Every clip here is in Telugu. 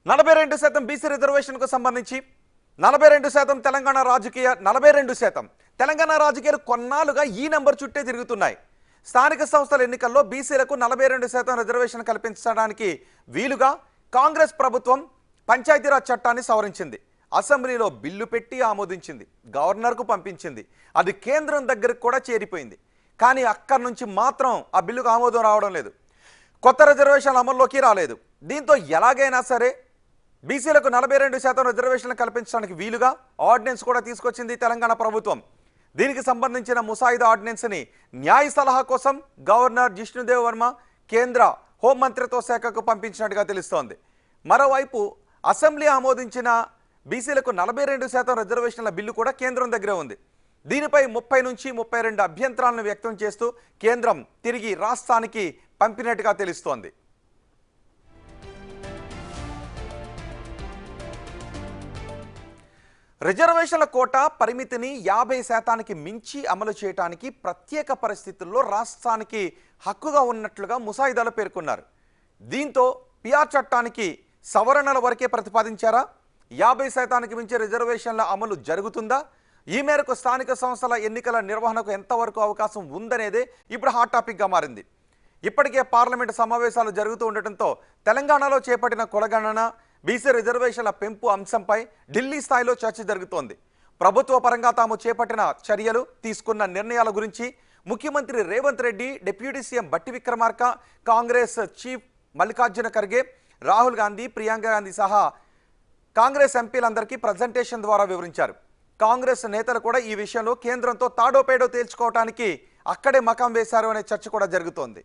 42% బీసీ రిజర్వేషన్కు సంబంధించి 42% తెలంగాణ రాజకీయ 42% తెలంగాణ రాజకీయాలు కొన్నాళ్ళుగా ఈ నెంబర్ చుట్టే తిరుగుతున్నాయి. స్థానిక సంస్థల ఎన్నికల్లో బీసీలకు 42% రిజర్వేషన్ కల్పించడానికి వీలుగా కాంగ్రెస్ ప్రభుత్వం పంచాయతీరాజ్ చట్టాన్ని సవరించింది. అసెంబ్లీలో బిల్లు పెట్టి ఆమోదించింది, గవర్నర్కు పంపించింది. అది కేంద్రం దగ్గరకు కూడా చేరిపోయింది. కానీ అక్కడి నుంచి మాత్రం ఆ బిల్లుకు ఆమోదం రావడం లేదు. కొత్త రిజర్వేషన్లు అమల్లోకి రాలేదు. దీంతో ఎలాగైనా సరే బీసీలకు 42% రిజర్వేషన్లు కల్పించడానికి వీలుగా ఆర్డినెన్స్ కూడా తీసుకొచ్చింది తెలంగాణ ప్రభుత్వం. దీనికి సంబంధించిన ముసాయిదా ఆర్డినెన్స్ని న్యాయ సలహా కోసం గవర్నర్ జిష్ణుదేవ్ వర్మ కేంద్ర హోంమంత్రిత్వ శాఖకు పంపించినట్టుగా తెలుస్తోంది. మరోవైపు అసెంబ్లీ ఆమోదించిన బీసీలకు 42% రిజర్వేషన్ల బిల్లు కూడా కేంద్రం దగ్గరే ఉంది. దీనిపై 30 నుంచి 32 అభ్యంతరాలను వ్యక్తం చేస్తూ కేంద్రం తిరిగి రాష్ట్రానికి పంపినట్టుగా తెలుస్తోంది. రిజర్వేషన్ల కోటా పరిమితిని 50% మించి అమలు చేయడానికి ప్రత్యేక పరిస్థితుల్లో రాష్ట్రానికి హక్కుగా ఉన్నట్లుగా ముసాయిదాలో పేర్కొన్నారు. దీంతో పిఆర్ చట్టానికి సవరణల వరకే ప్రతిపాదించారా? 50% మించి రిజర్వేషన్ల అమలు జరుగుతుందా? ఈ మేరకు స్థానిక సంస్థల ఎన్నికల నిర్వహణకు ఎంతవరకు అవకాశం ఉందనేదే ఇప్పుడు హాట్ టాపిక్గా మారింది. ఇప్పటికే పార్లమెంటు సమావేశాలు జరుగుతూ ఉండటంతో తెలంగాణలో చేపట్టిన కులగణన, బీసీ రిజర్వేషన్ల పెంపు అంశంపై ఢిల్లీ స్థాయిలో చర్చ జరుగుతోంది. ప్రభుత్వ పరంగా తాము చేపట్టిన చర్యలు, తీసుకున్న నిర్ణయాల గురించి ముఖ్యమంత్రి రేవంత్ రెడ్డి, డిప్యూటీ సీఎం బట్టి విక్రమార్క, కాంగ్రెస్ చీఫ్ మల్లికార్జున ఖర్గే, రాహుల్ గాంధీ, ప్రియాంక గాంధీ సహా కాంగ్రెస్ ఎంపీలందరికీ ప్రజెంటేషన్ ద్వారా వివరించారు. కాంగ్రెస్ నేతలు కూడా ఈ విషయంలో కేంద్రంతో తాడోపేడో తేల్చుకోవడానికి అక్కడే మకాం వేశారు అనే చర్చ కూడా జరుగుతోంది.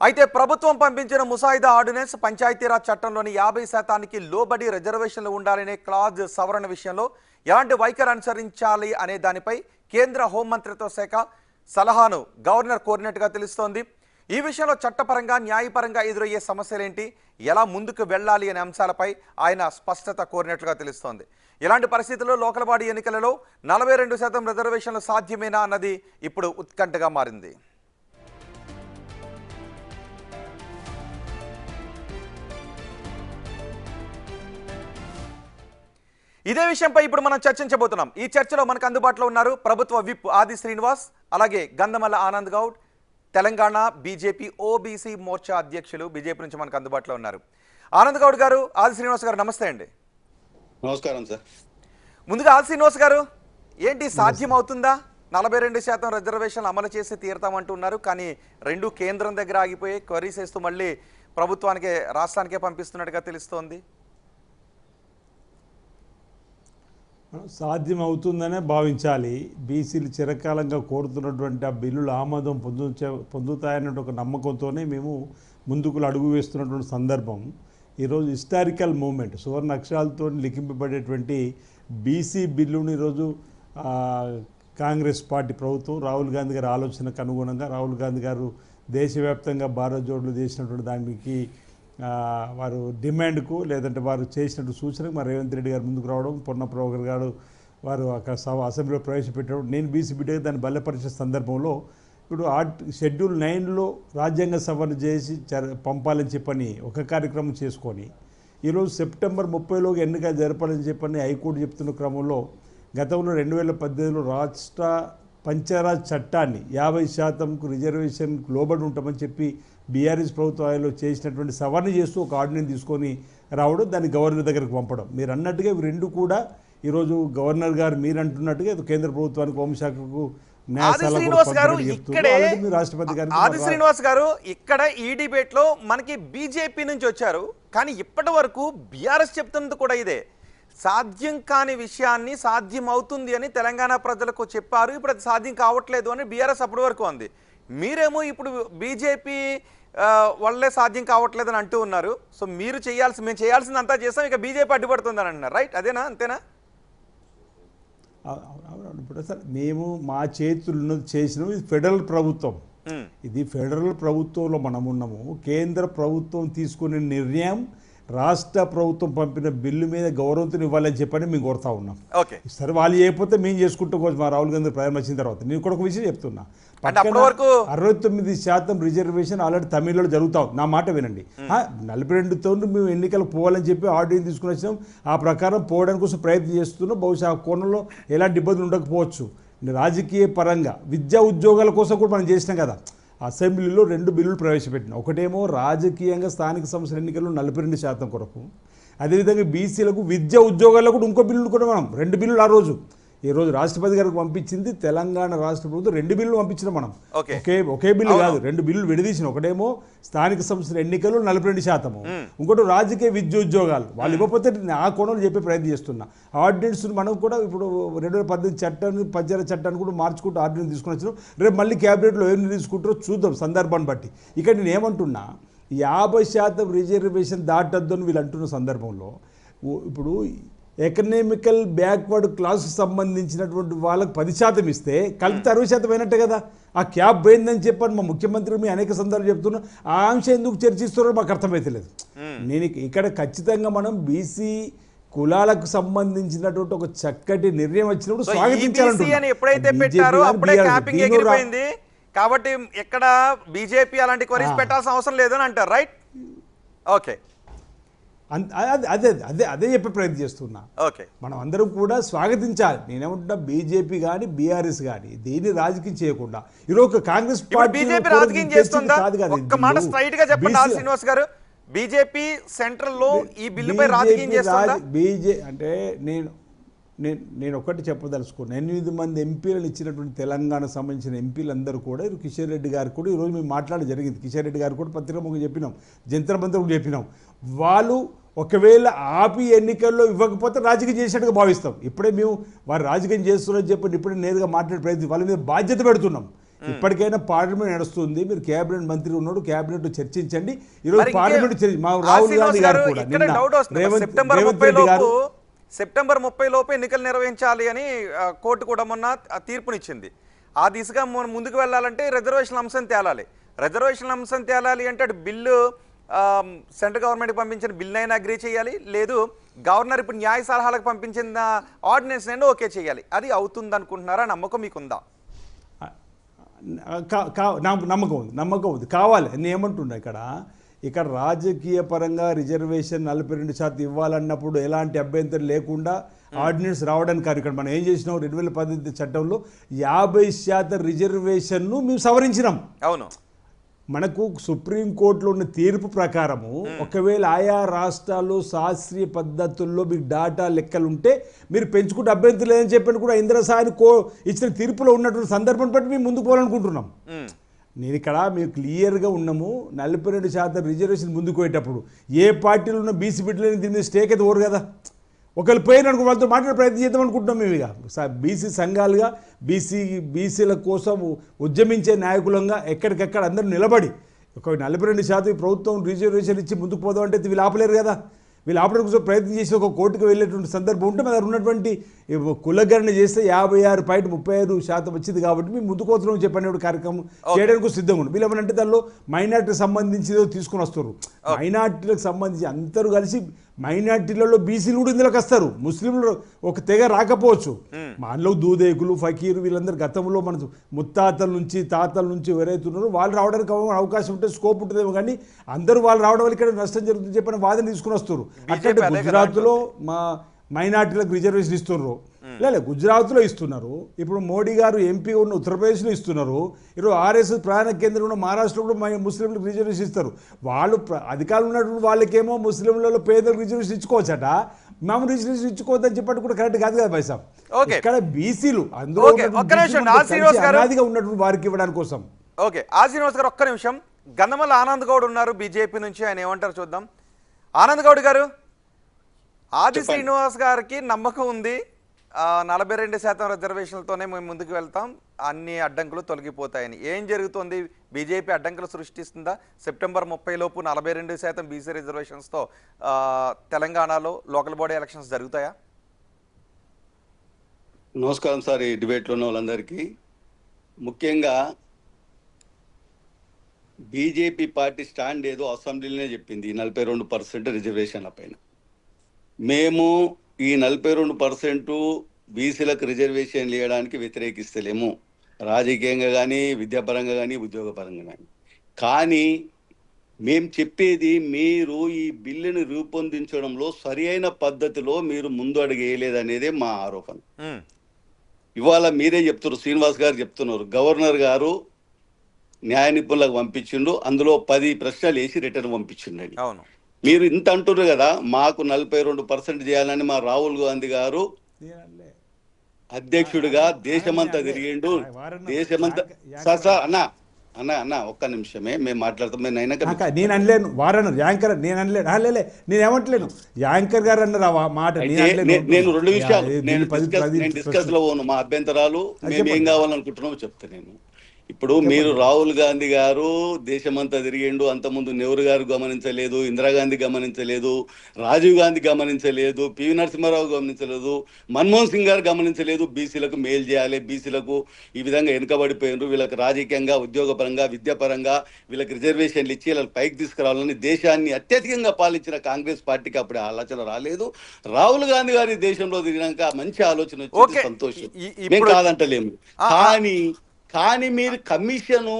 అయితే ప్రభుత్వం పంపించిన ముసాయిదా ఆర్డినెన్స్ పంచాయతీరాజ్ చట్టంలోని 50% లోబడి రిజర్వేషన్లు ఉండాలనే క్లాజ్ సవరణ విషయంలో ఎలాంటి వైఖరి అనుసరించాలి అనే దానిపై కేంద్ర హోంమంత్రిత్వ శాఖ సలహాను గవర్నర్ కోరినట్టుగా తెలుస్తోంది. ఈ విషయంలో చట్టపరంగా, న్యాయపరంగా ఎదురయ్యే సమస్యలేంటి, ఎలా ముందుకు వెళ్ళాలి అనే అంశాలపై ఆయన స్పష్టత కోరినట్లుగా తెలుస్తోంది. ఇలాంటి పరిస్థితుల్లో లోకల్ బాడీ ఎన్నికలలో 42% రిజర్వేషన్లు సాధ్యమేనా అన్నది ఇప్పుడు ఉత్కంఠగా మారింది. ఇదే విషయంపై ఇప్పుడు మనం చర్చించబోతున్నాం. ఈ చర్చలో మనకు అందుబాటులో ఉన్నారు ప్రభుత్వ విప్ ఆది శ్రీనివాస్, అలాగే గంధమల్ల ఆనంద్ గౌడ్, తెలంగాణ బీజేపీ ఓబీసీ మోర్చా అధ్యక్షులు, బీజేపీ నుంచి మనకు అందుబాటులో ఉన్నారు. ఆనంద్ గౌడ్ గారు, ఆది శ్రీనివాస్ గారు, నమస్తే అండి. నమస్కారం సార్. ముందుగా ఆది శ్రీనివాస్ గారు, ఏంటి సాధ్యం అవుతుందా? 42% రిజర్వేషన్లు అమలు చేసి తీరుతామంటున్నారు, కానీ రెండు కేంద్రం దగ్గర ఆగిపోయి క్వరీస్ వేస్తూ మళ్ళీ ప్రభుత్వానికి, రాష్ట్రానికే పంపిస్తున్నట్టుగా తెలుస్తోంది. సాధ్యం అవుతుందనే భావించాలి. బీసీలు చిరకాలంగా కోరుతున్నటువంటి ఆ బిల్లులు ఆమోదం పొందుతాయన్న ఒక నమ్మకంతోనే మేము ముందుకు అడుగు వేస్తున్నటువంటి సందర్భం. ఈరోజు హిస్టారికల్ మూమెంట్, సువర్ణ అక్షరాలతో లిఖింపబడేటువంటి బీసీ బిల్లుని ఈరోజు కాంగ్రెస్ పార్టీ ప్రభుత్వం, రాహుల్ గాంధీ గారి ఆలోచనకు అనుగుణంగా, రాహుల్ గాంధీ గారు దేశవ్యాప్తంగా భారత్ జోడ్లు చేసినటువంటి దానికి వారు డిమాండ్కు, లేదంటే వారు చేసినట్టు సూచనకు మరి రేవంత్ రెడ్డి గారు ముందుకు రావడం, పొన్న ప్రభాకర్ గారు వారు అక్కడ అసెంబ్లీలో ప్రవేశపెట్టడం, నేను బీసీ బిడ్డగా దాన్ని బలపరిచే సందర్భంలో ఇప్పుడు షెడ్యూల్ 9లో రాజ్యాంగ సవరణ చేసి పంపాలని చెప్పని ఒక కార్యక్రమం చేసుకొని ఈరోజు సెప్టెంబర్ 30లోకి ఎన్నికలు జరపాలని చెప్పని హైకోర్టు చెప్తున్న క్రమంలో గతంలో 2018లో రాష్ట్ర పంచాయతీరాజ్ చట్టాన్ని 50%కు రిజర్వేషన్కు లోబడి ఉంటామని చెప్పి బీఆర్ఎస్ ప్రభుత్వాలు చేసినటువంటి సవరణ చేస్తూ ఒక ఆర్డినెన్స్ తీసుకొని రావడం, దాన్ని గవర్నర్ దగ్గరకు పంపడం. మీరు అన్నట్టుగా ఇవి రెండు కూడా ఈరోజు గవర్నర్ గారు మీరు అంటున్నట్టుగా కేంద్ర ప్రభుత్వానికి, హోంశాఖకు రాష్ట్రపతి గారు. ఆది శ్రీనివాస్ గారు, ఇక్కడ ఈ డిబేట్ లో మనకి బీజేపీ నుంచి వచ్చారు, కానీ ఇప్పటి వరకు బీఆర్ఎస్ చెప్తున్నది కూడా ఇదే, సాధ్యం కాని విషయాన్ని సాధ్యం అవుతుంది అని తెలంగాణ ప్రజలకు చెప్పారు. ఇప్పుడు అది సాధ్యం కావట్లేదు అని బీఆర్ఎస్ అప్పటి వరకు ఉంది. మీరేమో ఇప్పుడు బీజేపీ వల్లే సాధ్యం కావట్లేదని అంటూ ఉన్నారు. సో మీరు మేము చేయాల్సింది అంతా చేస్తాం, ఇక బీజేపీ అడ్డుపడుతుందని అంటున్నారు. రైట్, అదేనా? అంతేనా? ఇప్పుడు సార్ మేము మా చేతుల్లో చేసినాం. ఇది ఫెడరల్ ప్రభుత్వం, ఇది ఫెడరల్ ప్రభుత్వంలో మనం ఉన్నాము. కేంద్ర ప్రభుత్వం తీసుకునే నిర్ణయం రాష్ట్ర ప్రభుత్వం పంపిన బిల్లు మీద గౌరవంతో ఇవ్వాలని చెప్పని మేము కోరుతా ఉన్నాం. ఓకే, సరే వాళ్ళు చేయకపోతే మేము చేసుకుంటాం మా రాహుల్ గాంధీ ప్రధాని వచ్చిన తర్వాత. నేను కూడా ఒక విషయం చెప్తున్నా, అంటే అప్పటి వరకు 69% రిజర్వేషన్ ఆల్రెడీ తమిళలో జరుగుతా ఉంది. నా మాట వినండి. 42తో మేము ఎన్నికలకు పోవాలని చెప్పి ఆర్డర్ తీసుకుని వచ్చినాం. ఆ ప్రకారం పోవడానికి కోసం ప్రయత్నం చేస్తున్నాం. బహుశా ఆ కోణంలో ఎలాంటి ఇబ్బందులు ఉండకపోవచ్చు. రాజకీయ పరంగా విద్యా ఉద్యోగాల కోసం కూడా మనం చేసినాం కదా. అసెంబ్లీలో 2 బిల్లులు ప్రవేశపెట్టినాం. ఒకటేమో రాజకీయంగా స్థానిక సంస్థల ఎన్నికల్లో 42% కొరకు, అదేవిధంగా బీసీలకు విద్యా ఉద్యోగాల్లో కూడా ఇంకో బిల్లులు కూడా మనం 2 బిల్లులు ఆ రోజు ఈ రోజు రాష్ట్రపతి గారికి పంపించింది తెలంగాణ రాష్ట్ర ప్రభుత్వం 2 బిల్లులు పంపించినాం మనం. ఒకే బిల్లు కాదు, 2 బిల్లులు విడదీసిన. ఒకటేమో స్థానిక సంస్థల ఎన్నికలు 42%, ఇంకోటి రాజకీయ విద్య ఉద్యోగాలు. వాళ్ళు ఇవ్వకపోతే ఆ కోణంలో చెప్పే ప్రయత్నం చేస్తున్నా. ఆర్డినెన్స్ మనం కూడా ఇప్పుడు 2018 చట్టాన్ని పంచాయతీ చట్టాన్ని కూడా మార్చుకుంటూ ఆర్డినెన్స్ తీసుకుని వచ్చినాం. రేపు మళ్ళీ క్యాబినెట్లో ఏం తీసుకుంటారో చూద్దాం సందర్భాన్ని బట్టి. ఇక్కడ నేను ఏమంటున్నా, 50% రిజర్వేషన్ దాటద్దు అని వీళ్ళు అంటున్న సందర్భంలో ఇప్పుడు ఎకనామికల్ బ్యాక్వర్డ్ క్లాస్కి సంబంధించినటువంటి వాళ్ళకి 10% ఇస్తే కలిపితే 60% అయినట్టే కదా. ఆ క్యాబ్ పోయిందని చెప్పని మా ముఖ్యమంత్రి మీ అనేక సందర్భాలు చెప్తున్నా. ఆ అంశం ఎందుకు చర్చిస్తున్నారో మాకు అర్థమైతలేదు. నేను ఇక్కడ ఖచ్చితంగా మనం బీసీ కులాలకు సంబంధించినటువంటి ఒక చక్కటి నిర్ణయం వచ్చినప్పుడు స్వాగతించాలని ఎప్పుడైతే పెట్టారో అప్పుడే క్యాపింగ్ ఎగిరిపోయింది. కాబట్టి ఎక్కడ బీజేపీ అలాంటి క్వరీస్ పెట్టాల్సిన అవసరం లేదని అంటారు, రైట్? ఓకే, అదే చెప్పే ప్రయత్నం చేస్తున్నా. ఓకే, మనం అందరం కూడా స్వాగతించాలి. నేనేమంటున్నా, బీజేపీ కానీ బీఆర్ఎస్ కానీ దీన్ని రాజకీయం చేయకుండా ఈరోజు కాంగ్రెస్ పార్టీ బీజేపీ రాజకీయం చేస్తుందా? ఒక్క మాట స్ట్రైట్ గా చెప్పండి ఆర్ శ్రీనివాస్ గారు. బీజేపీ సెంట్రల్ లో ఈ బిల్లుపై రాజకీయం చేస్తుందా? అంటే నేను ఒకటి చెప్పదలుచుకున్నాను. 8 మంది ఎంపీలను ఇచ్చినటువంటి తెలంగాణకు సంబంధించిన ఎంపీలందరూ కూడా కిషన్ రెడ్డి గారు కూడా ఈరోజు మేము మాట్లాడడం జరిగింది. కిషన్ రెడ్డి గారు కూడా పత్రిక చెప్పినాం, జంతర్ మంతర్ చెప్పినాం. వాళ్ళు ఒకవేళ ఆపి ఎన్నికల్లో ఇవ్వకపోతే రాజకీయం చేసినట్టుగా భావిస్తాం. ఇప్పుడే మేము వారు రాజకీయం చేస్తున్నారని చెప్పి ఇప్పుడే నేరుగా మాట్లాడే ప్రయత్నం వాళ్ళ మీద బాధ్యత పెడుతున్నాం. ఇప్పటికైనా పార్లమెంట్ నడుస్తుంది, మీరు కేబినెట్ మంత్రి ఉన్నాడు, కేబినెట్ చర్చించండి. ఈరోజు పార్లమెంట్ మా రాహుల్ గాంధీ గారు కూడా సెప్టెంబర్ 30 లోపు ఎన్నికలు నిర్వహించాలి అని కోర్టు కూడా మొన్న తీర్పునిచ్చింది. ఆ దిశగా ముందుకు వెళ్ళాలంటే రిజర్వేషన్ అంశం తేలాలి. రిజర్వేషన్ అంశం తేలాలి అంటే అటు బిల్లు సెంట్రల్ గవర్నమెంట్కి పంపించిన బిల్ అయినా అగ్రీ చేయాలి, లేదు గవర్నర్ ఇప్పుడు న్యాయ సలహాలకు పంపించిన ఆర్డినెన్స్ అయినా ఓకే చేయాలి. అది అవుతుంది అనుకుంటున్నారా? నమ్మకం మీకుందా? నమ్మకం ఉంది, కావాలి. నేను ఏమంటున్నా, ఇక్కడ రాజకీయ పరంగా రిజర్వేషన్ 42% ఇవ్వాలన్నప్పుడు ఎలాంటి అభ్యంతరం లేకుండా ఆర్డినెన్స్ రావడానికి కాదు. ఇక్కడ మనం ఏం చేసినాం, 2018 చట్టంలో 50% రిజర్వేషన్ను మేము సవరించినాం. అవును, మనకు సుప్రీంకోర్టులో ఉన్న తీర్పు ప్రకారము ఒకవేళ ఆయా రాష్ట్రాల్లో శాస్త్రీయ పద్ధతుల్లో మీకు డాటా లెక్కలుంటే మీరు పెంచుకుంటే అభ్యంతరం లేదని చెప్పని కూడా ఇంద్రసాని ఇచ్చిన తీర్పులో ఉన్నటువంటి సందర్భం బట్టి మేము ముందుకు పోవాలనుకుంటున్నాం. నేను ఇక్కడ మీరు క్లియర్గా ఉన్నాము. 42% రిజర్వేషన్ ముందుకు పోయేటప్పుడు ఏ పార్టీలో ఉన్న బీసీ బిడ్డలని దీని మీద స్టేక్ అయితే ఓరు కదా. ఒకవేళ పోయిననుకో వాళ్ళతో మాట్లాడే ప్రయత్నం చేద్దాం అనుకుంటున్నాం. మేము ఇక బీసీ సంఘాలుగా బీసీల కోసం ఉద్యమించే నాయకులంగా ఎక్కడికెక్కడ అందరూ నిలబడి ఒక 42% ప్రభుత్వం రిజర్వేషన్ ఇచ్చి ముందుకు పోదాం అంటే వీళ్ళు ఆపలేరు కదా. వీళ్ళు ఆపడం కోసం ప్రయత్నం చేసి ఒక కోర్టుకు వెళ్ళేటువంటి సందర్భం ఉంటే మన ఉన్నటువంటి కులగణన చేస్తే 56.35% వచ్చింది కాబట్టి మేము ముందుకు పోతున్నాం చెప్పనే కార్యక్రమం చేయడానికి సిద్ధంగా ఉంది. వీళ్ళు ఏమనంటే దానిలో మైనార్టీకి సంబంధించి తీసుకుని వస్తారు. మైనార్టీలకు సంబంధించి అందరూ కలిసి మైనార్టీలలో బీసీలు కూడా ఇందులోకి వస్తారు. ముస్లింలు ఒక తెగ రాకపోవచ్చు. మనలో దూదేకులు ఫకీరు వీళ్ళందరూ గతంలో మన ముత్తాతల నుంచి తాతల నుంచి ఎవరైతే ఉన్నారో వాళ్ళు రావడానికి అవకాశం ఉంటే స్కోప్ ఉంటుందేమో, కానీ అందరూ వాళ్ళు రావడం వల్ల ఇక్కడ నష్టం జరుగుతుంది చెప్పిన వాదన తీసుకుని వస్తారు. అట్లా గుజరాత్లో మా మైనార్టీలకు రిజర్వేషన్ ఇస్తున్నారు, లేదా గుజరాత్లో ఇస్తున్నారు. ఇప్పుడు మోడీ గారు ఎంపీ ఉన్న ఉత్తరప్రదేశ్లో ఇస్తున్నారు. ఈరోజు ఆర్ఎస్ ప్రధాన కేంద్రం ఉన్న మహారాష్ట్రలో కూడా ముస్లింలకు రిజర్వేషన్ ఇస్తారు. వాళ్ళు అధికారులు ఉన్నటువంటి వాళ్ళకేమో ముస్లింలలో పేదలకు రిజర్వేషన్ ఇచ్చుకోవచ్చట, మేము రిజర్వేషన్ ఇచ్చుకోవద్దని చెప్పట్టు కూడా కరెక్ట్ కాదు కదా పైసా. ఇక్కడ బీసీలు అందులో ఉన్నటువంటి వారికి ఇవ్వడానికి కోసం. ఓకే, శ్రీనివాస్ గారు ఒక్క నిమిషం. గన్నమల ఆనంద్ గౌడ్ ఉన్నారు బీజేపీ నుంచి, ఆయన ఏమంటారు చూద్దాం. ఆనంద్ గౌడ్ గారు, ఆది శ్రీనివాస్ గారికి నమ్మకం ఉంది 42% రిజర్వేషన్లతోనే మేము ముందుకు వెళ్తాం, అన్ని అడ్డంకులు తొలగిపోతాయని. ఏం జరుగుతుంది? బీజేపీ అడ్డంకులు సృష్టిస్తుందా? సెప్టెంబర్ 30 లోపు 42% బీసీ రిజర్వేషన్స్తో తెలంగాణలో లోకల్ బాడీ ఎలక్షన్స్ జరుగుతాయా? నమస్కారం సార్, ఈ డిబేట్లో ఉన్న వాళ్ళందరికీ. ముఖ్యంగా బీజేపీ పార్టీ స్టాండ్ ఏదో అసెంబ్లీలోనే చెప్పింది 42% రిజర్వేషన్ల పైన. మేము ఈ 42% బీసీలకు రిజర్వేషన్లు ఇవ్వడానికి వ్యతిరేకిస్తలేము, రాజకీయంగా కానీ, విద్యాపరంగా కానీ, ఉద్యోగపరంగా కానీ. కానీ మేము చెప్పేది, మీరు ఈ బిల్లుని రూపొందించడంలో సరి అయిన పద్ధతిలో మీరు ముందు అడుగు వేయలేదనేదే మా ఆరోపణ. ఉమ్, ఇవాళ మీరే చెప్తున్నారు, శ్రీనివాస్ గారు చెప్తున్నారు, గవర్నర్ గారు న్యాయ నిపుణులకు పంపించిండు, అందులో 10 ప్రశ్నలు వేసి రిటర్న్ పంపించిండని. అవును. మీరు ఇంత అంటున్నారు కదా, మాకు 42% చేయాలని మా రాహుల్ గాంధీ గారు అధ్యక్షుడిగా దేశమంతా తిరిగిండు. దేశమంతా సార్ అన్న అన్న అన్న ఒక్క నిమిషమే మేము మాట్లాడతాం. నేను అయినాక నేను అనలేను, వారన్నారు యాంకర్, నేను అనలేను. లేలే, నేను ఏమంటలేను, యాంకర్ గారు అన్నారు ఆ మాట. నేను 2 విషయాలు నేను డిస్కస్ లో పోను. మా అభ్యంతరాలు మేము ఏం కావాలనుకుంటున్నామో చెప్తా. నేను ఇప్పుడు మీరు రాహుల్ గాంధీ గారు దేశమంతా తిరిగిండు, అంతకుముందు నెహ్రూ గారు గమనించలేదు, ఇందిరాగాంధీ గమనించలేదు, రాజీవ్ గాంధీ గమనించలేదు, పివి నరసింహారావు గమనించలేదు, మన్మోహన్ సింగ్ గారు గమనించలేదు. బీసీలకు మేలు చేయాలి, బీసీలకు ఈ విధంగా వెనుకబడిపోయినారు, వీళ్ళకి రాజకీయంగా, ఉద్యోగపరంగా, విద్యాపరంగా వీళ్ళకి రిజర్వేషన్లు ఇచ్చి వీళ్ళకి పైకి తీసుకురావాలని దేశాన్ని అత్యధికంగా పాలించిన కాంగ్రెస్ పార్టీకి అప్పుడు ఆలోచన రాలేదు. రాహుల్ గాంధీ గారి దేశంలో తిరిగినాక మంచి ఆలోచన వచ్చింది, సంతోషం, మేము కాదంటలేము. కానీ మీరు కమిషను,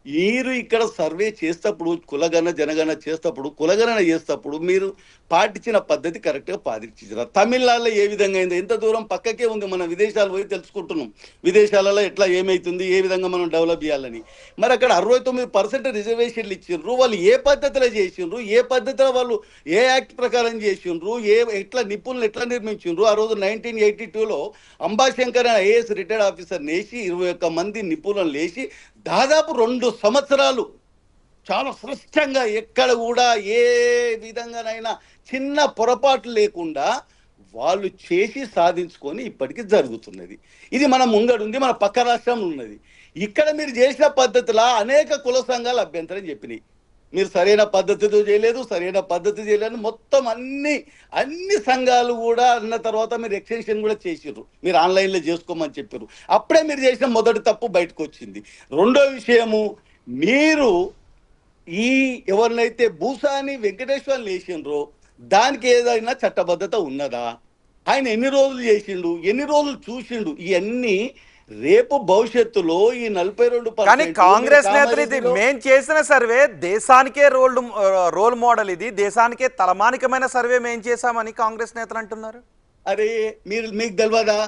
మీరు ఇక్కడ సర్వే చేసేటప్పుడు, కులగణన జనగణన చేసేటప్పుడు, కులగణన చేసేటప్పుడు మీరు పాటించిన పద్ధతి కరెక్ట్గా పాటించారు. తమిళనాడులో ఏ విధంగా అయిందో, ఎంత దూరం పక్కకే ఉంది, మనం విదేశాలు పోయి తెలుసుకుంటున్నాం విదేశాలలో ఎట్లా ఏమవుతుంది, ఏ విధంగా మనం డెవలప్ చేయాలని. మరి అక్కడ 69% రిజర్వేషన్లు ఇచ్చిండ్రు. వాళ్ళు ఏ పద్ధతిలో చేసిండ్రు, ఏ పద్ధతిలో వాళ్ళు ఏ యాక్ట్ ప్రకారం చేసిండ్రు, ఎట్లా నిపుణులు ఎట్లా నిర్మించిండ్రు. ఆ రోజు 1982లో అంబాశంకర్ అనే ఐఏఎస్ రిటైర్డ్ ఆఫీసర్ వేసి 21 మంది నిపుణులను లేచి దాదాపు 2 సంవత్సరాలు చాలా స్పష్టంగా ఎక్కడ కూడా ఏ విధంగానైనా చిన్న పొరపాటు లేకుండా వాళ్ళు చేసి సాధించుకొని ఇప్పటికీ జరుగుతున్నది. ఇది మన ముంగడుంది, మన పక్క రాష్ట్రంలో ఉన్నది. ఇక్కడ మీరు చేసిన పద్ధతిలో అనేక కుల సంఘాలు అభ్యంతరం చెప్పినాయి. మీరు సరైన పద్ధతితో చేయలేదు, సరైన పద్ధతి చేయలేదు, మొత్తం అన్ని సంఘాలు కూడా అన్న తర్వాత మీరు ఎక్స్టెన్షన్ కూడా చేసిర్రు, మీరు ఆన్లైన్లో చేసుకోమని చెప్పారు. అప్పుడే మీరు చేసిన మొదటి తప్పు బయటకు వచ్చింది. రెండో విషయము, మీరు ఎవరినైతే భూసాని వెంకటేశ్వర్లు వేసిండ్రో దానికి ఏదైనా చట్టబద్ధత ఉన్నదా, ఆయన ఎన్ని రోజులు చేసిండు, ఎన్ని రోజులు చూసిండు, ఇవన్నీ రేపు భవిష్యత్తులో ఈ 42%. కానీ కాంగ్రెస్ నేతలు ఇది మేం చేసిన సర్వే దేశానికే రోల్ మోడల్, ఇది దేశానికే తలమానికమైన సర్వే మేం చేశామని కాంగ్రెస్ నేతలు అంటున్నారు. అరే మీకు తెలియదా,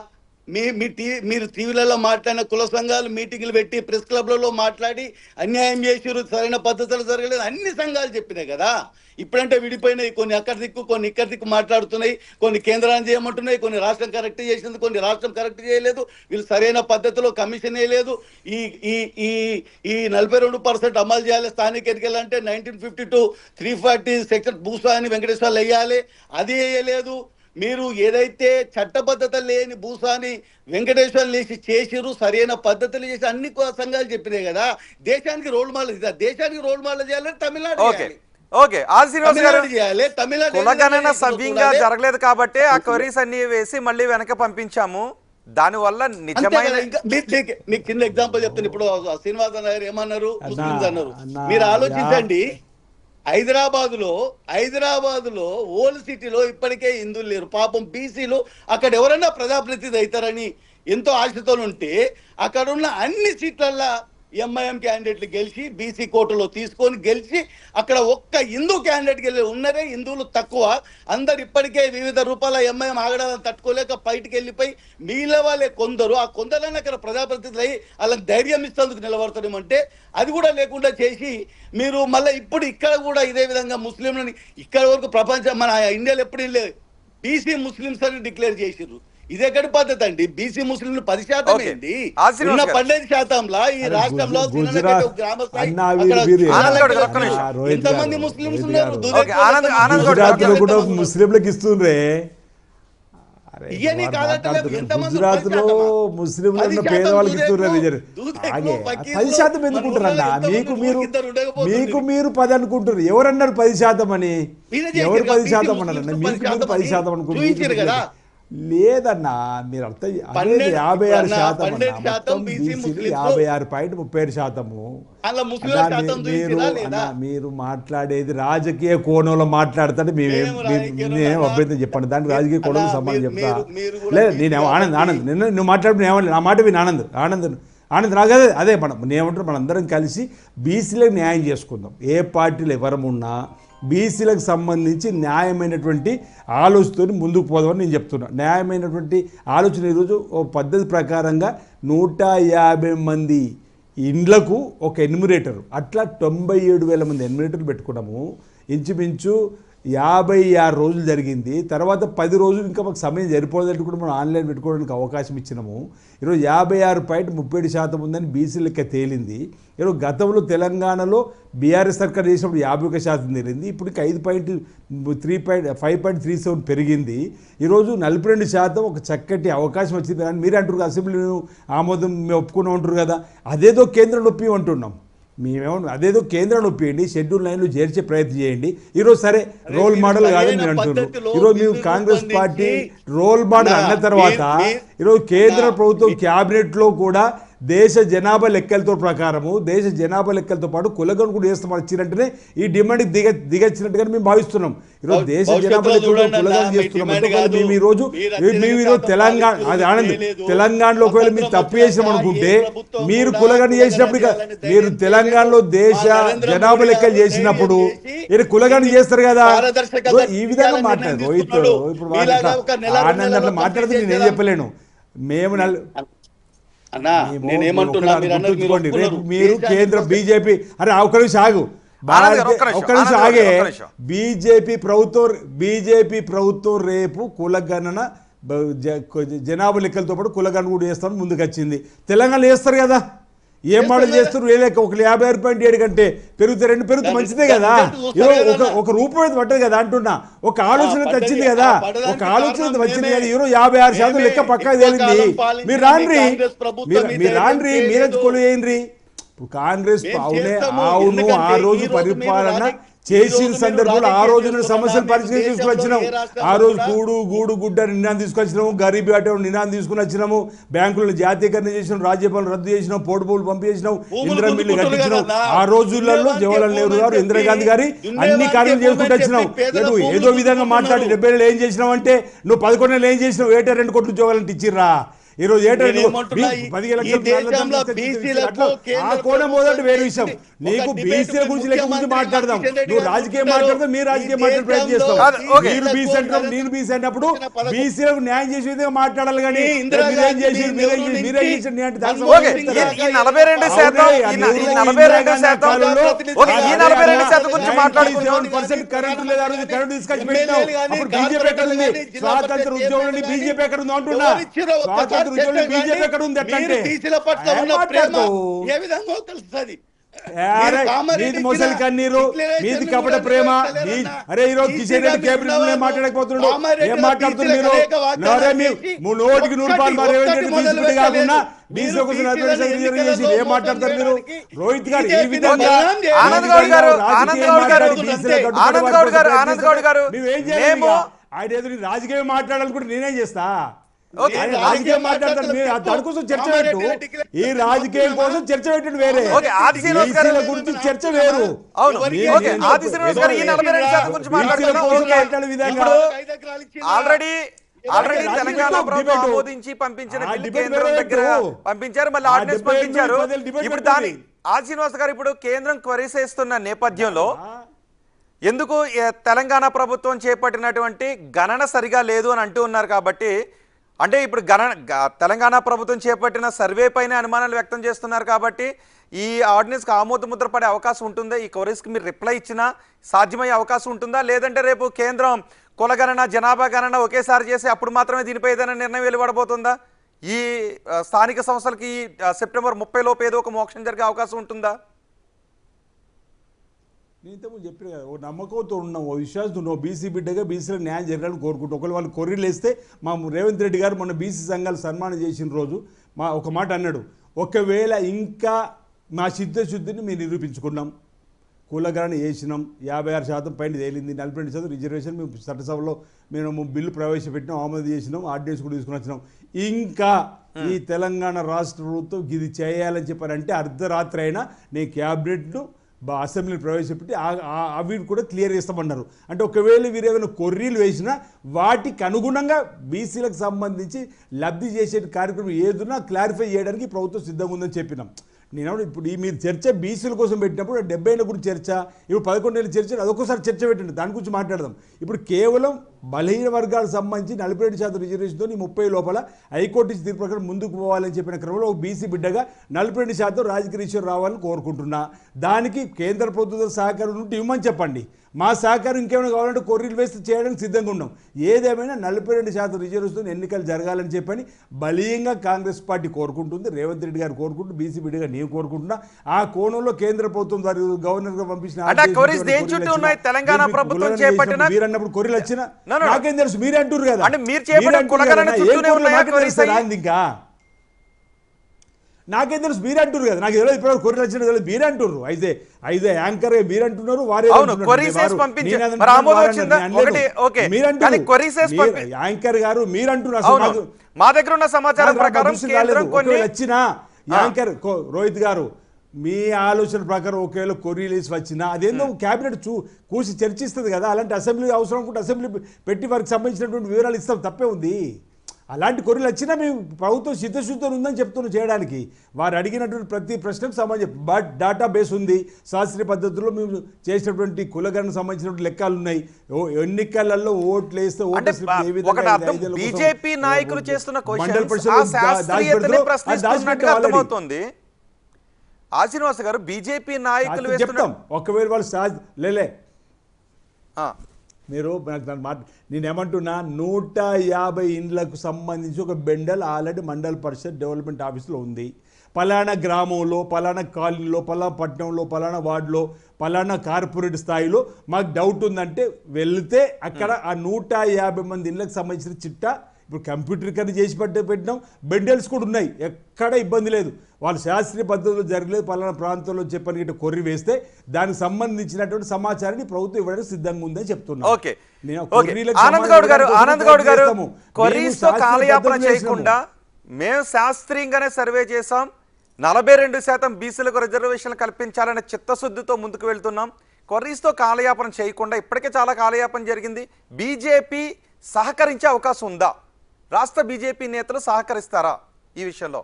మీరు టీవీలలో మాట్లాడిన కుల సంఘాలు మీటింగ్లు పెట్టి ప్రెస్ క్లబ్లలో మాట్లాడి అన్యాయం చేసిరు, సరైన పద్ధతులు జరగలేదు, అన్ని సంఘాలు చెప్పినాయి కదా. ఇప్పుడంటే విడిపోయినాయి, కొన్ని అక్కడ దిక్కు కొన్ని ఇక్కడ దిక్కు మాట్లాడుతున్నాయి, కొన్ని కేంద్రాన్ని చేయమంటున్నాయి, కొన్ని రాష్ట్రం కరెక్ట్ చేసింది, కొన్ని రాష్ట్రం కరెక్ట్ చేయలేదు, వీళ్ళు సరైన పద్ధతిలో కమిషన్ వేయలేదు. ఈ 42% అమలు చేయాలి, స్థానిక ఎన్నికలంటే 1952 340 సెక్షన్ భూస్వామి వెంకటేశ్వర్లు వేయాలి, అది వేయలేదు. మీరు ఏదైతే చట్టబద్ధత లేని భూసాని వెంకటేశ్వర్లు వేసి చేసిరు, సరైన పద్ధతులు చేసి అన్ని సంఘాలు చెప్పినాయి కదా. దేశానికి రోల్ మోడల్ ఇదా, దేశానికి రోల్ మోడల్ చేయాలంటే తమిళనాడు చేయాలి. ఓకే, కులగణన సవ్యంగా జరగలేదు కాబట్టి ఆ క్వరీస్ అన్ని వేసి మళ్ళీ వెనక పంపించాము. దానివల్ల నిజమైన మీకు చిన్న ఎగ్జాంపుల్ చెప్తాను. ఇప్పుడు శ్రీనివాస్ అన్న గారు ఏమన్నారు, ముస్లింస్ అన్నారు. మీరు ఆలోచించండి, హైదరాబాద్ లో ఓల్డ్ సిటీలో ఇప్పటికే హిందువులు లేరు. పాపం బీసీలు అక్కడ ఎవరైనా ప్రజాప్రతినిధి అవుతారని ఎంతో ఆశతో ఉంటే అక్కడున్న అన్ని సీట్లల్లో ఎంఐఎం క్యాండిడేట్లు గెలిచి బీసీ కోటలో తీసుకొని గెలిచి అక్కడ ఒక్క హిందూ క్యాండిడేట్ గెలి ఉన్నదే హిందువులు తక్కువ. అందరు ఇప్పటికే వివిధ రూపాల ఎంఐఎం ఆగడాలను తట్టుకోలేక బయటికి వెళ్ళిపోయి మిగిలిన వాళ్ళే కొందరు, ఆ కొందరైనా అక్కడ ప్రజాప్రతినిధులు అయ్యి వాళ్ళకి ధైర్యం ఇస్తేందుకు నిలబడతారేమంటే అది కూడా లేకుండా చేసి మీరు మళ్ళీ ఇప్పుడు ఇక్కడ కూడా ఇదే విధంగా ముస్లింలని ఇక్కడ వరకు ప్రపంచం మన ఇండియాలో ఎప్పుడు బీసీ ముస్లిమ్స్ అని డిక్లేర్ చేసిర్రు. ఇది ఎక్కడి పద్ధతి అండి? బీసీ ముస్లింలు 10% ఏంటి, ఉన్న 15%లా ఈ రాష్ట్రంలో ఎంతమంది ముస్లింస్ ఉన్నారు? ముస్లింలకు ఇస్తుండ్రే. గుజరాత్ లో ముస్లింలు పేదవాళ్ళకి ఇస్తున్నారు. 10% ఎందుకుంటారన్నా? మీకు మీరు 10 అనుకుంటారు. ఎవరన్నారు 10% అని? ఎవరు 10% అన్నారన్న? మీకు 10% అనుకుంటున్నారు. లేదన్నా మీరు అర్థం 56% 12% BC ముస్లిమ్స్ 56.37%. అలా ముస్లింల శాతం చూపించిరా లేదా? మీరు మాట్లాడేది రాజకీయ కోణంలో మాట్లాడుతుంటే నేనేం అభ్యంతరం చెప్పండి, దానికి రాజకీయ కోణంలో సమాధానం చెప్తా. లేదు నేనేమో ఆనంద్ నువ్వు మాట్లాడి ఏమన్నా నా మాట విని ఆనంద్ నాకు అదే నేనేమంటారు మనందరం కలిసి బీసీలకు న్యాయం చేసుకుందాం. ఏ పార్టీలు ఎవరమున్నా బీసీలకు సంబంధించి న్యాయమైనటువంటి ఆలోచనతో ముందుకు పోదామని నేను చెప్తున్నా. న్యాయమైనటువంటి ఆలోచన ఈరోజు ఓ పద్ధతి ప్రకారంగా 150 మంది ఇండ్లకు ఒక ఎన్యుమరేటర్, అట్లా 97,000 మంది ఎన్యుమరేటర్లు పెట్టుకున్నాము. ఇంచుమించు 56 రోజులు జరిగింది. తర్వాత 10 రోజులు ఇంకా మాకు సమయం సరిపోదంటే కూడా మనం ఆన్లైన్ పెట్టుకోవడానికి అవకాశం ఇచ్చినాము. ఈరోజు 56.37% ఉందని బీసీ లెక్క తేలింది. ఈరోజు గతంలో తెలంగాణలో బీఆర్ఎస్ సర్కార్ చేసినప్పుడు 51% తేలింది. ఇప్పుడు 5.37 పెరిగింది. ఈరోజు 42% ఒక చక్కటి అవకాశం వచ్చింది అని మీరు అంటారు. అసెంబ్లీ ఆమోదం మేము ఒప్పుకున్నాం అంటారు కదా, అదేదో కేంద్రం నొప్పి అంటున్నాం. మేమేమో అదేదో కేంద్రాన్ని ఒప్పియండి, షెడ్యూల్ లైన్లు చేర్చే ప్రయత్నం చేయండి. ఈరోజు సరే రోల్ మోడల్ కాదని మీరు అంటున్నారు. ఈరోజు మేము కాంగ్రెస్ పార్టీ రోల్ మోడల్ అన్న తర్వాత ఈరోజు కేంద్ర ప్రభుత్వం క్యాబినెట్లో కూడా దేశ జనాభా లెక్కలతో ప్రకారము దేశ జనాభా లెక్కలతో పాటు కులగణన కూడా చేస్తామని ఇచ్చినట్టునే ఈ డిమాండ్కి దిగచ్చినట్టుగా మేము భావిస్తున్నాం. ఈరోజు దేశ జనాభా లెక్కలతో కులగణన చేస్తున్నాం. మేము ఈరోజు తెలంగాణ అది ఆనంద్ తెలంగాణలో ఒకవేళ మీరు తప్పు చేసినాం అనుకుంటే మీరు కులగణన చేసినప్పుడు మీరు తెలంగాణలో దేశ జనాభా లెక్కలు చేసినప్పుడు మీరు కులగణన చేస్తారు కదా. ఈ విధంగా మాట్లాడారు రోహిత్. ఇప్పుడు ఆనంద్ మాట్లాడితే నేనేం చెప్పలేను. మేము మీరు కేంద్ర బీజేపీ అరే ఒక్క నిమిషం ఆగు ఆగే బీజేపీ ప్రభుత్వం రేపు కులగణన జనాభా లెక్కలతో పాటు కులగణన కూడా చేస్తామని ముందుకు వచ్చింది. తెలంగాణలో చేస్తారు కదా, ఏం మోడల్ చేస్తారు? వేలేక ఒక 56.7 కంటే పెరుగుతే మంచిదే కదా. ఒక రూపాయి పట్టదు కదా అంటున్నా. ఒక ఆలోచన వచ్చింది కదా, వచ్చింది కదా. ఈరోజు 56% లెక్క పక్కా తేలింది. మీరు రాండ్రి మీరే కొలుయండ్రి. ఇప్పుడు కాంగ్రెస్ అవును ఆ రోజు పరిపాలన చేసిన సందర్భంలో ఆ రోజు సమస్యలు పరిష్కరించి తీసుకువచ్చినాము. ఆ రోజు గూడు గుడ్డ నినాదం తీసుకొచ్చినాము, గరీబీ ఆటో నినాదం తీసుకుని వచ్చినాము, బ్యాంకులను జాతీయకరణ చేసినాం, రాజ్యపాలన రద్దు చేసినాం, పోర్టుబోలు పంపించేసినాం, ఇందిరా మిల్లు కట్టించినాం. ఆ రోజులలో జవహర్లాల్ నెహ్రూ గారు, ఇందిరాగాంధీ గారి అన్ని కార్యాలు చేసుకుంటూ వచ్చినాం. ఏదో విధంగా మాట్లాడి 70 ఏళ్ళు ఏం చేసినావు అంటే నువ్వు 11 ఏళ్ళు ఏం చేసినావు? 2 కోట్ల ఉద్యోగాలను ఇచ్చిర్రా. ఈరోజు 15 లక్షలు ఆ కోణం పోదంటే వేరే విషయం. నీకు బీసీల గురించి లెక్క గురించి మాట్లాడదాం. నువ్వు రాజకీయం మాట్లాడదాం, మీరు రాజకీయం మాట్లాడే ప్రయత్నం చేస్తావు. మీరు బీసీ అంటారు, నేను బీసీ అన్నప్పుడు బీసీలకు న్యాయం చేసే విధంగా మాట్లాడాలి. కానీ మీరేం చేసి 42% కరెంటు లేదా కరెంటు తీసుకొచ్చి పెట్టినావు. అప్పుడు బీజేపీ ఎక్కడ ఉంది? స్వాతంత్ర ఉద్యోగులని బీజేపీ ఎక్కడ ఉంది అంటున్నా. బీజేపీ ఎక్కడ ఉంది? మీది మొసలి కన్నీరు, మీది కపట ప్రేమ. అరే ఈరోజు కిషన్ రెడ్డి కేబినెట్ మాట్లాడకపోతున్నాడు. ఏం మాట్లాడుతున్నారు మీరు? నోటికి 100 రేవంత్ రెడ్డి బీసీ కాకుండా బీసీ కోసం ఏం మాట్లాడతారు మీరు? రోహిత్ గారు ఈ విధంగా ఆయన ఎదురు రాజకీయం మాట్లాడాలనుకుంటే నేనేం చేస్తా? రాజకీయం మాట్లాడతారు. దానికోసం చర్చ పెట్టు. ఈ రాజకీయం కోసం చర్చ పెట్టండి. వేరే గురించి చర్చ వేరు. ఆల్రెడీ తెలంగాణ ప్రభుత్వం ఆమోదించి పంపించిన కేంద్రం దగ్గర పంపించారు, మళ్ళీ ఆర్డినెన్స్ పంపించారు. ఇప్పుడు దాని శ్రీనివాస్ గారు ఇప్పుడు కేంద్రం క్వరీస్ చేస్తున్న నేపథ్యంలో ఎందుకు తెలంగాణ ప్రభుత్వం చేపట్టినటువంటి గణన సరిగా లేదు అని అంటూ ఉన్నారు. కాబట్టి అంటే ఇప్పుడు తెలంగాణ ప్రభుత్వం చేపట్టిన సర్వే పైన అనుమానాలు వ్యక్తం చేస్తున్నారు. కాబట్టి ఈ ఆర్డినెన్స్కి ఆమోద ముద్ర పడే అవకాశం ఉంటుందా? ఈ క్వరీస్కి మీరు రిప్లై ఇచ్చినా సాధ్యమయ్యే అవకాశం ఉంటుందా? లేదంటే రేపు కేంద్రం కులగణన జనాభా గణన ఒకేసారి చేసి అప్పుడు మాత్రమే దీనిపై ఏదైనా నిర్ణయం వెలువడబోతుందా? ఈ స్థానిక సంస్థలకి సెప్టెంబర్ 30 లోపు ఏదో ఒక మోక్షం జరిగే అవకాశం ఉంటుందా? నేను ఇంతకుముందు చెప్పిన కదా, ఓ నమ్మకంతో ఉన్నాం, ఓ విశ్వాసంతో ఉన్నాం. బీసీ బిడ్డగా బీసీలకు న్యాయం జరగాలని కోరుకుంటాం. ఒకవేళ వాళ్ళు కొర్రీలు వేస్తే మా రేవంత్ రెడ్డి గారు మొన్న బీసీ సంఘాలు సన్మానం చేసిన రోజు ఒక మాట అన్నాడు, ఒకవేళ ఇంకా మా చిత్తశుద్ధిని మేము నిరూపించుకున్నాం, కులగణన చేసినాం, 56% పైన తేలింది, 42% రిజర్వేషన్ మేము చట్టసభలో మేము బిల్లు ప్రవేశపెట్టినాం, ఆమోదం చేసినాం, ఆర్డినెన్స్ కూడా తీసుకుని వచ్చినాం. ఇంకా ఈ తెలంగాణ రాష్ట్ర ప్రభుత్వం ఇది చేయాలని చెప్పారంటే అర్ధరాత్రి అయినా నేను క్యాబినెట్ను అసెంబ్లీని ప్రవేశపెట్టి అవి కూడా క్లియర్ చేస్తామన్నారు. అంటే ఒకవేళ వీరు ఏమైనా కొర్రీలు వేసినా వాటికి అనుగుణంగా బీసీలకు సంబంధించి లబ్ధి చేసే కార్యక్రమం ఏదున్నా క్లారిఫై చేయడానికి ప్రభుత్వం సిద్ధంగా ఉందని చెప్పినాం. నేను ఇప్పుడు ఈ మీరు చర్చ బీసీల కోసం పెట్టినప్పుడు 70 ఏళ్ళ గురించి చర్చ, ఇప్పుడు 11 ఏళ్ళ చర్చ, అదొకసారి చర్చ పెట్టండి, దాని గురించి మాట్లాడదాం. ఇప్పుడు కేవలం బలహీన వర్గాలకు సంబంధించి 42% రిజర్వేషన్తో ఈ 30 లోపల హైకోర్టు ఇచ్చిన తీర్పు ప్రకారం ముందుకు పోవాలని చెప్పిన క్రమంలో ఒక బీసీ బిడ్డగా 42% రాజకీయ రీత్యా రావాలని కోరుకుంటున్నా. దానికి కేంద్ర ప్రభుత్వ సహకారం ఉంటే ఇవ్వమని చెప్పండి. మా సహకారం ఇంకేమైనా కావాలంటే కొర్రీలు వేస్తే చేయడానికి సిద్ధంగా ఉన్నాం. ఏదేమైనా 42% రిజర్వేషన్తో ఎన్నికలు జరగాలని చెప్పని బలీయంగా కాంగ్రెస్ పార్టీ కోరుకుంటుంది, రేవంత్ రెడ్డి గారు కోరుకుంటూ, బీసీ బిడ్డగా నేను కోరుకుంటున్నా. ఆ కోణంలో కేంద్ర ప్రభుత్వం వారి గవర్నర్ గా పంపించిన తెలంగాణ ప్రభుత్వం చేపట్టిన మీరన్నప్పుడు కొర్రీలు వచ్చినా నాకేం తెలుసు, మీరే అంటారు కదా, ఇంకా నాకేం తెలుసు, మీరే అంటారు కదా, నాకు తెలియదు ఇప్పుడు కొర్రీలు వచ్చిన తెలియదు, మీరే అంటారు. అయితే యాంకర్ మీరు అంటున్నారు, వారే యాంకర్ గారు మీరు అంటున్నారు. మా దగ్గర ఉన్న సమాచారం ప్రకారం వచ్చిన యాంకర్ రోహిత్ గారు మీ ఆలోచన ప్రకారం ఒకవేళ కొర్రీలు వచ్చినా అదేందో క్యాబినెట్ కూసి చర్చిస్తుంది కదా. అలాంటి అసెంబ్లీ అవసరం అనుకుంటే అసెంబ్లీ పెట్టి వారికి సంబంధించినటువంటి వివరాలు ఇస్తాం, తప్పే ఉంది. అలాంటి కొర్రీలు వచ్చినా మేము ప్రభుత్వం సిద్ధశుద్ధి ఉందని చెప్తున్నాం చేయడానికి. వారు అడిగినటువంటి ప్రతి ప్రశ్నకు సంబంధించి బట్ డేటాబేస్ ఉంది, శాస్త్రీయ పద్ధతుల్లో మేము చేసినటువంటి కులగణకు సంబంధించినటువంటి లెక్కలు ఉన్నాయి. ఎన్నికలలో ఓట్లు వేస్తే బీజేపీ నాయకులు చేస్తున్న అర్థమవుతుంది. శ్రీనివాస్ గారు, బీజేపీ నాయకులు చెప్తాం ఒకవేళ వాళ్ళు లేలే మీరు నేనేమంటున్నా 150 ఇండ్లకు సంబంధించి ఒక బెండల్ ఆల్రెడీ మండల పరిషత్ డెవలప్మెంట్ ఆఫీస్లో ఉంది. పలానా గ్రామంలో, పలానా కాలనీలో, పలానా పట్టణంలో, పలానా వార్డులో, పలానా కార్పొరేట్ స్థాయిలో మాకు డౌట్ ఉందంటే వెళ్తే అక్కడ ఆ 150 మంది ఇండ్లకు సంబంధించిన చిట్టా ఇప్పుడు కంప్యూటరీకరణ చేసి పెట్టినాం. బెండల్స్ కూడా ఉన్నాయి, ఎక్కడ ఇబ్బంది లేదు. వాళ్ళు శాస్త్రీయ పద్ధతిలో జరగలేదు, పలానా ప్రాంతంలో చెప్పని కొర్రీ వేస్తే దానికి సంబంధించినటువంటి సమాచారాన్ని ప్రభుత్వం ఇవ్వడానికి సిద్ధంగా ఉందని చెప్తున్నాను. ఆనంద్ గౌడ్ గారు, కొర్రీస్తో కాలయాపన చేయకుండా మేము శాస్త్రీయంగానే సర్వే చేసాం, 42% బీసీలకు రిజర్వేషన్లు కల్పించాలనే చిత్తశుద్ధితో ముందుకు వెళ్తున్నాం. కొర్రీస్తో కాలయాపన చేయకుండా ఇప్పటికే చాలా కాలయాపన జరిగింది. బీజేపీ సహకరించే అవకాశం ఉందా? రాష్ట్ర బీజేపీ నేతలు సహకరిస్తారా ఈ విషయంలో?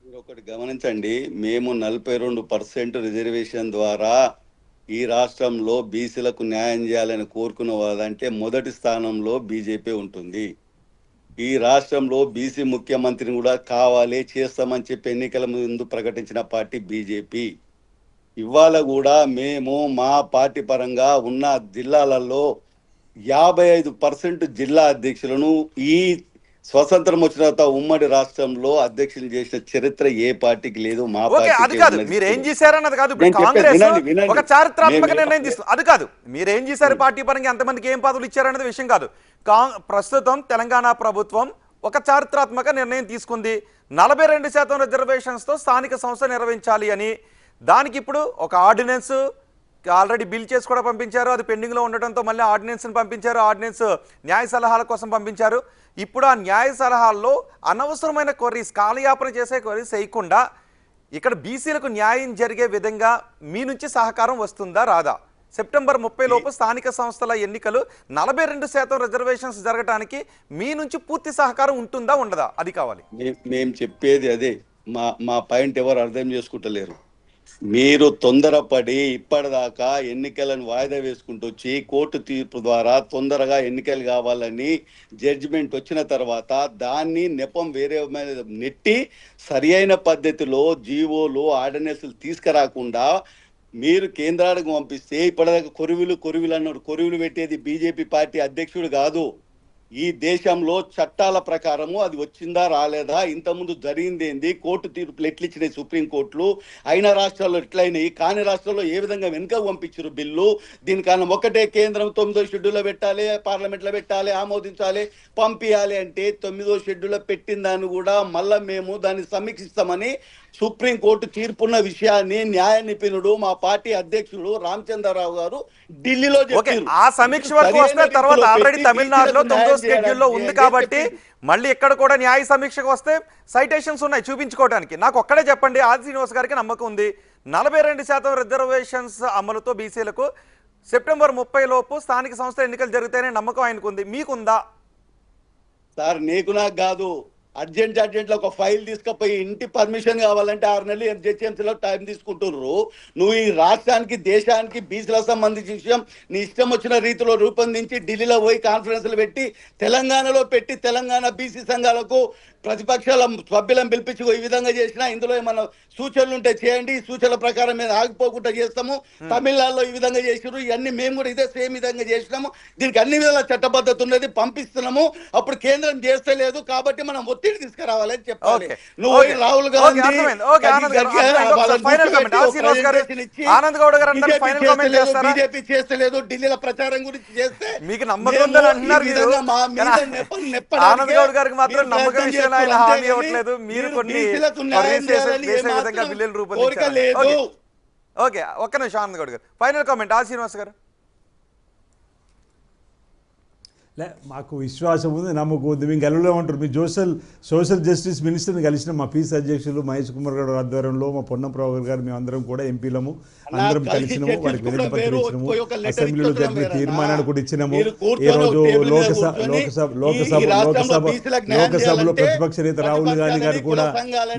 మీరు ఒకటి గమనించండి, మేము 42% రిజర్వేషన్ ద్వారా ఈ రాష్ట్రంలో బీసీలకు న్యాయం చేయాలని కోరుకున్న వాళ్ళంటే మొదటి స్థానంలో బీజేపీ ఉంటుంది. ఈ రాష్ట్రంలో బీసీ ముఖ్యమంత్రిని కూడా కావాలి చేస్తామని చెప్పి ఎన్నికల ముందు ప్రకటించిన పార్టీ బీజేపీ. ఇవాళ కూడా మేము మా పార్టీ పరంగా ఉన్న జిల్లాలలో 55% జిల్లా అధ్యక్షులను ఈ స్వతంత్రం వచ్చిన తర్వాత ఉమ్మడి రాష్ట్రంలో అధ్యక్షులు చేసిన చరిత్ర ఏ పార్టీకి లేదు. మా అది కాదు మీరేం చేశారన్నది కాదు, ఒక చారిత్రాత్మక నిర్ణయం తీసుకుంది. అది కాదు మీరేం చేశారు పార్టీ పరంగా, ఎంతమందికి ఏం పదవులు ఇచ్చారన్నది విషయం కాదు. ప్రస్తుతం తెలంగాణ ప్రభుత్వం ఒక చారిత్రాత్మక నిర్ణయం తీసుకుంది, 42% రిజర్వేషన్స్తో స్థానిక సంస్థ నిర్వహించాలి అని. దానికి ఇప్పుడు ఒక ఆర్డినెన్స్ ఆల్రెడీ బిల్ చేసి కూడా పంపించారు, అది పెండింగ్లో ఉండటంతో మళ్ళీ ఆర్డినెన్స్ని పంపించారు, ఆర్డినెన్స్ న్యాయ సలహాల కోసం పంపించారు. ఇప్పుడు ఆ న్యాయ సలహాల్లో అనవసరమైన కొర్రీస్, కాలయాపన చేసే కొర్రీస్ వేయకుండా ఇక్కడ బీసీలకు న్యాయం జరిగే విధంగా మీ నుంచి సహకారం వస్తుందా రాదా? సెప్టెంబర్ 30 లోపు స్థానిక సంస్థల ఎన్నికలు, 42% రిజర్వేషన్స్ జరగడానికి మీ నుంచి పూర్తి సహకారం ఉంటుందా ఉండదా? అది కావాలి. మేము చెప్పేది అదే. మా పాయింట్ ఎవరు అర్థం చేసుకుంటలేరు. మీరు తొందరపడి ఇప్పటిదాకా ఎన్నికలను వాయిదా వేసుకుంటూ వచ్చి కోర్టు తీర్పు ద్వారా తొందరగా ఎన్నికలు కావాలని జడ్జిమెంట్ వచ్చిన తర్వాత దాన్ని నెపం వేరే నెట్టి సరి అయిన పద్ధతిలో జీవోలు ఆర్డినెన్స్లు తీసుకురాకుండా మీరు కేంద్రానికి పంపిస్తే ఇప్పటిదాకా కొరివిలు అన్నారు. కొరివిలు పెట్టేది బీజేపీ పార్టీ అధ్యక్షుడు కాదు. ఈ దేశంలో చట్టాల ప్రకారము అది వచ్చిందా రాలేదా, ఇంతకుముందు జరిగింది ఏంది, కోర్టు తీర్పులు ఎట్లిచ్చినాయి సుప్రీంకోర్టులు, అయిన రాష్ట్రాల్లో ఎట్లయినాయి, కాని రాష్ట్రాల్లో ఏ విధంగా వెనుక పంపించారు బిల్లు. దీనికన్నా ఒకటే కేంద్రం 9వ షెడ్యూల్లో పెట్టాలి, పార్లమెంట్లో పెట్టాలి, ఆమోదించాలి, పంపించాలి అంటే 9వ షెడ్యూల్లో పెట్టిన దాన్ని కూడా మళ్ళీ మేము దాన్ని సమీక్షిస్తామని సుప్రీంకోర్టు తీర్పున్న విషయాన్ని న్యాయ నిపుణుడు మా పార్టీ అధ్యక్షుడు రామచంద్రరావు గారు ఢిల్లీలో ఓకే, చెప్పారు. ఆ సమీక్ష వరకు వస్తే తర్వాత ఆల్రెడీ తమిళనాడులో 9వ షెడ్యూల్లో ఉంది కాబట్టి మళ్ళీ ఇక్కడ కూడా న్యాయ సమీక్షకు వస్తే సైటేషన్స్ ఉన్నాయి చూపించుకోవడానికి. నాకు ఒక్కడే చెప్పండి, ఆది శ్రీనివాస్ గారికి నమ్మకం ఉంది 42% రిజర్వేషన్స్ అమలుతో బీసీలకు సెప్టెంబర్ 30 లోపు స్థానిక సంస్థల ఎన్నికలు జరుగుతాయనే నమ్మకం ఆయనకుంది, మీకుందా? సార్ నీకు నాకు కాదు, అర్జెంట్లో ఒక ఫైల్ తీసుకుపోయి ఇంటి పర్మిషన్ కావాలంటే 6 నెలలు జిహెచ్ఎంసీలో టైం తీసుకుంటున్నారు. నువ్వు ఈ రాష్ట్రానికి దేశానికి బీసీలకు సంబంధించిన విషయం నీ ఇష్టం వచ్చిన రీతిలో రూపొందించి ఢిల్లీలో పోయి కాన్ఫరెన్స్లు పెట్టి తెలంగాణలో పెట్టి తెలంగాణ బీసీ సంఘాలకు ప్రతిపక్షాల సభ్యులను పిలిపించి ఈ విధంగా చేసినా ఇందులో ఏమన్నా సూచనలు ఉంటే చేయండి, ఈ సూచనల ప్రకారం మేము ఆగిపోకుండా చేస్తాము. తమిళనాడులో ఈ విధంగా చేసినారు, ఇవన్నీ మేము కూడా ఇదే సేమ్ విధంగా చేసినాము. దీనికి అన్ని విధాల చట్టబద్ధత ఉన్నది, పంపిస్తున్నాము. అప్పుడు కేంద్రం చేస్తలేదు కాబట్టి మనం ఒత్తిడి తీసుకురావాలని చెప్పాలి. నువ్వు రాహుల్ గాంధీ బీజేపీ చేస్తలేదు, ఢిల్లీలో ప్రచారం గురించి చేస్తే మీకు నమ్మకం ఉందని అంటున్నారు మీరు. ఆనంద్ గౌడ్ గారికి మాత్రం నమ్మకం విషయంలో ఆయన హామీ ఇవ్వట్లేదు. మీరు కొన్ని విధంగా బిల్లులు రూపొందించారు. ఓకే, ఒక్క నిమిషం ఆనంద్ గౌడ్ గారు, ఫైనల్ కామెంట్ ఆది శ్రీనివాస్ గారు. లే, మాకు విశ్వాసం ఉంది, నమ్మకం ఉంది. మేము గెలవలేమంటారు. మీ సోషల్ జస్టిస్ మినిస్టర్ని కలిసిన మా పీస్ అధ్యక్షులు మహేష్ కుమార్ గారు ఆధ్వర్యంలో మా పొన్నం ప్రభాకర్ గారు మేము అందరం కూడా ఎంపీలము అందరం కలిసినాము, వారికి వినతి పత్రం ఇచ్చినాము, అసెంబ్లీలో జరిపిన తీర్మానాన్ని కూడా ఇచ్చినాము. ఈ రోజు లోకసభలో ప్రతిపక్ష నేత రాహుల్ గాంధీ గారు కూడా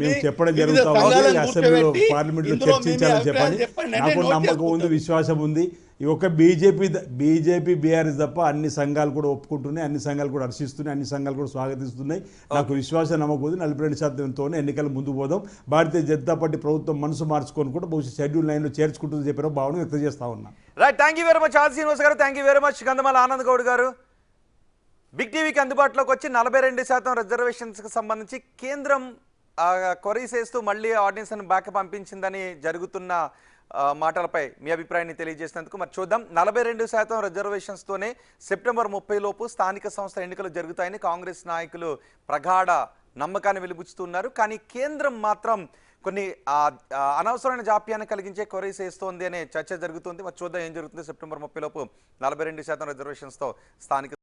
మేము చెప్పడం జరుగుతా ఉంది, అసెంబ్లీలో పార్లమెంట్లో చర్చించాలని చెప్పని నాకు నమ్మకం ఉంది, విశ్వాసం ఉంది. ఈ ఒక్క బీజేపీ బీఆర్ఎస్ తప్ప అన్ని సంఘాలు కూడా ఒప్పుకుంటున్నాయి, అన్ని సంఘాలు కూడా హర్షిస్తున్నాయి, అన్ని సంఘాలు కూడా స్వాగతిస్తున్నాయి. నాకు విశ్వాసం నమ్మకం ఉంది. 42%తోనే ఎన్నికలు ముందుకు పోదాం. భారతీయ జనతా పార్టీ ప్రభుత్వం మనసు మార్చుకొని కూడా బహుశా షెడ్యూల్ 9లో చేర్చుకుంటుందని చెప్పిన భావన వ్యక్తం చేస్తా ఉన్నా. Right, thank you very much Adi Srinivas garu, thank you very much Kandamala Anand Goud garu. Big టీవీకి అందుబాటులోకి వచ్చి 42% రిజర్వేషన్స్కి సంబంధించి కేంద్రం క్వరీస్ వేస్తూ మళ్ళీ ఆర్డినెన్స్ని బ్యాక్ పంపించిందని జరుగుతున్న మాటలపై మీ అభిప్రాయాన్ని తెలియజేసినందుకు మరి చూద్దాం. 42% రిజర్వేషన్స్తోనే సెప్టెంబర్ 30 లోపు స్థానిక సంస్థల ఎన్నికలు జరుగుతాయని కాంగ్రెస్ నాయకులు ప్రగాఢ నమ్మకాన్ని వెలిబుచ్చుతున్నారు. కానీ కేంద్రం మాత్రం కొన్ని అనవసరమైన జాప్యాన్ని కలిగించే క్వరీస్ వేస్తోంది అనే చర్చ జరుగుతుంది. మరి చూద్దాం ఏం జరుగుతుంది. సెప్టెంబర్ 30 లోపు 42% రిజర్వేషన్స్తో స్థానిక